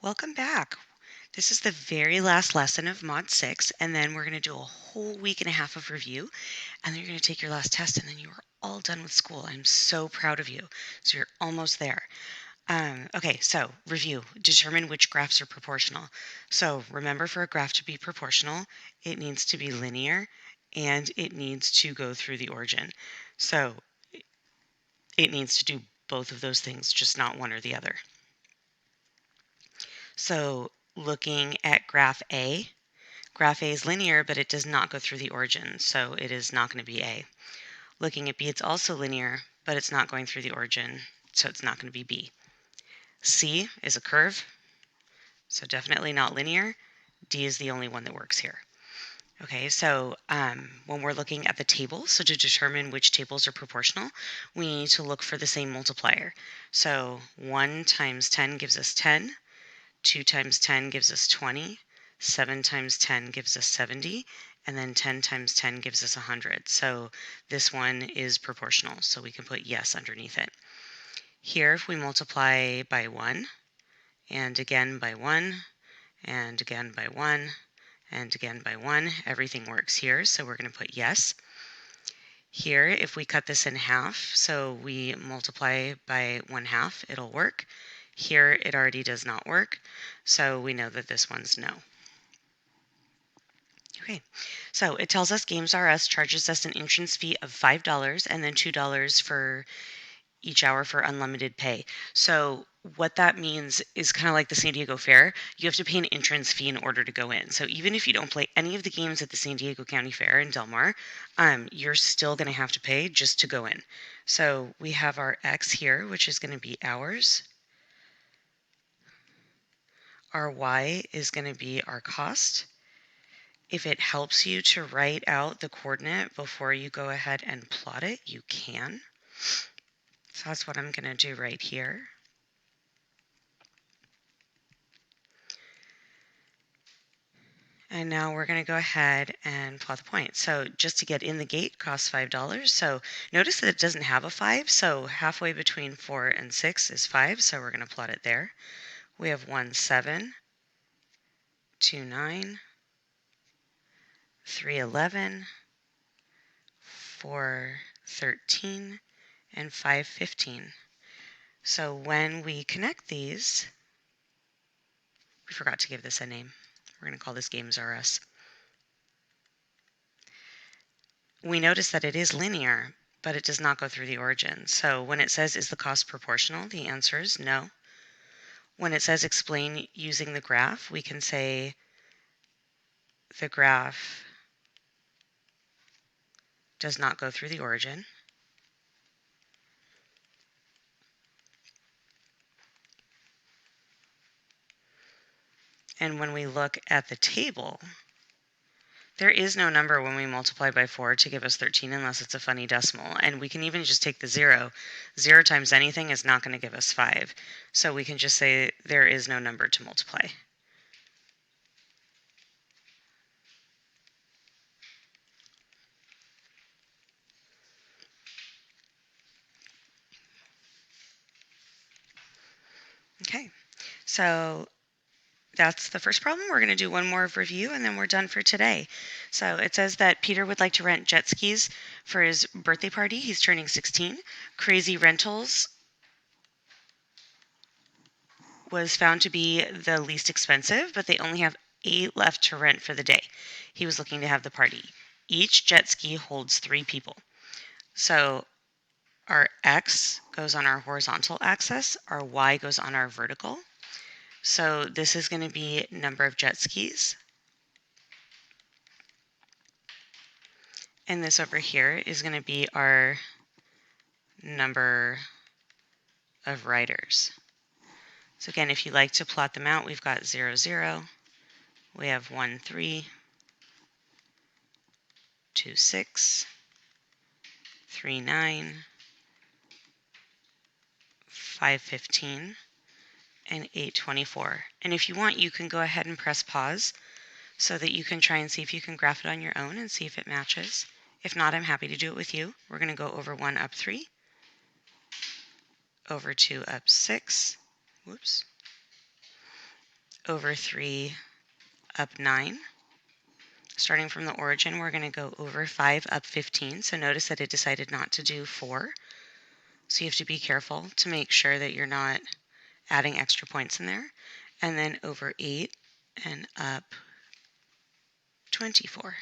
Welcome back. This is the very last lesson of Mod 6, and then we're going to do a whole week and a half of review, and then you're going to take your last test, and then you are all done with school. I'm so proud of you. So you're almost there. Okay, so review. Determine which graphs are proportional. So remember, for a graph to be proportional, it needs to be linear, and it needs to go through the origin. So it needs to do both of those things, just not one or the other. So looking at graph A is linear, but it does not go through the origin, so it is not going to be A. Looking at B, it's also linear, but it's not going through the origin, so it's not going to be B. C is a curve, so definitely not linear. D is the only one that works here. Okay, so when we're looking at the table, so to determine which tables are proportional, we need to look for the same multiplier. So 1 times 10 gives us 10, 2 times 10 gives us 20, 7 times 10 gives us 70, and then 10 times 10 gives us 100. So this one is proportional, so we can put yes underneath it. Here, if we multiply by 1, and again by 1, and again by 1, and again by 1, everything works here, so we're going to put yes. Here, if we cut this in half, so we multiply by 1/2, it'll work. Here, it already does not work, so we know that this one's no. Okay, so it tells us Games R Us charges us an entrance fee of $5 and then $2 for each hour for unlimited pay. So what that means is kind of like the San Diego Fair. You have to pay an entrance fee in order to go in. So even if you don't play any of the games at the San Diego County Fair in Del Mar, you're still going to have to pay just to go in. So we have our X here, which is going to be hours. Our Y is going to be our cost. If it helps you to write out the coordinate before you go ahead and plot it, you can. So that's what I'm going to do right here. And now we're going to go ahead and plot the point. So just to get in the gate costs $5. So notice that it doesn't have a 5. So halfway between 4 and 6 is 5. So we're going to plot it there. We have 1, 7, 2, 9, 3, 11, 4, 13, and 5, 15. So when we connect these, we forgot to give this a name. We're going to call this Games R Us. We notice that it is linear, but it does not go through the origin. So when it says, is the cost proportional? The answer is no. When it says explain using the graph, we can say the graph does not go through the origin. And when we look at the table, there is no number when we multiply by 4 to give us 13 unless it's a funny decimal. And we can even just take the 0. 0 times anything is not going to give us 5. So we can just say there is no number to multiply. Okay, so that's the first problem. We're going to do one more review and then we're done for today. So it says that Peter would like to rent jet skis for his birthday party. He's turning 16. Crazy Rentals was found to be the least expensive, but they only have 8 left to rent for the day. He was looking to have the party. Each jet ski holds 3 people. So our X goes on our horizontal axis, our Y goes on our vertical. So this is going to be number of jet skis. And this over here is going to be our number of riders. So again, if you like to plot them out, we've got 0, 0. We have 1, 3, 2, 6, 3, 9, 5, 15, and 8, 24. And if you want, you can go ahead and press pause so that you can try and see if you can graph it on your own and see if it matches. If not, I'm happy to do it with you. We're going to go over 1 up 3, over 2 up 6, whoops, over 3 up 9. Starting from the origin, we're going to go over 5 up 15. So notice that it decided not to do 4. So you have to be careful to make sure that you're not adding extra points in there. And then over 8 and up 24.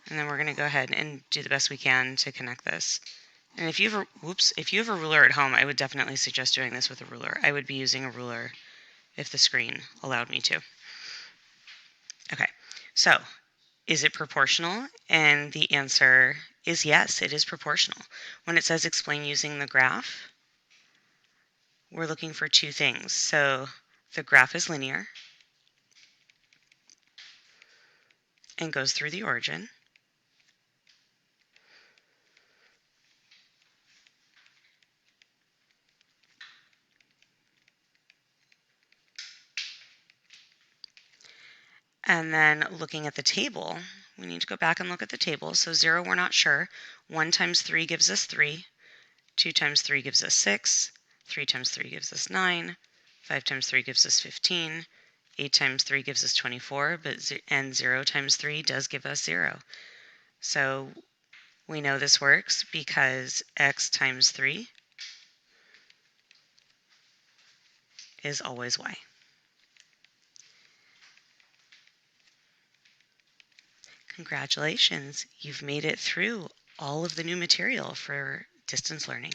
And then we're going to go ahead and do the best we can to connect this. And if you have a ruler at home, I would definitely suggest doing this with a ruler. I would be using a ruler if the screen allowed me to. Okay, so is it proportional? And the answer is yes, it is proportional. When it says explain using the graph, we're looking for two things. So the graph is linear and goes through the origin. And then looking at the table, we need to go back and look at the table. So 0, we're not sure. 1 times 3 gives us 3. 2 times 3 gives us 6. 3 times 3 gives us 9. 5 times 3 gives us 15. 8 times 3 gives us 24, and 0 times 3 does give us 0. So we know this works because x times 3 is always y. Congratulations, you've made it through all of the new material for distance learning.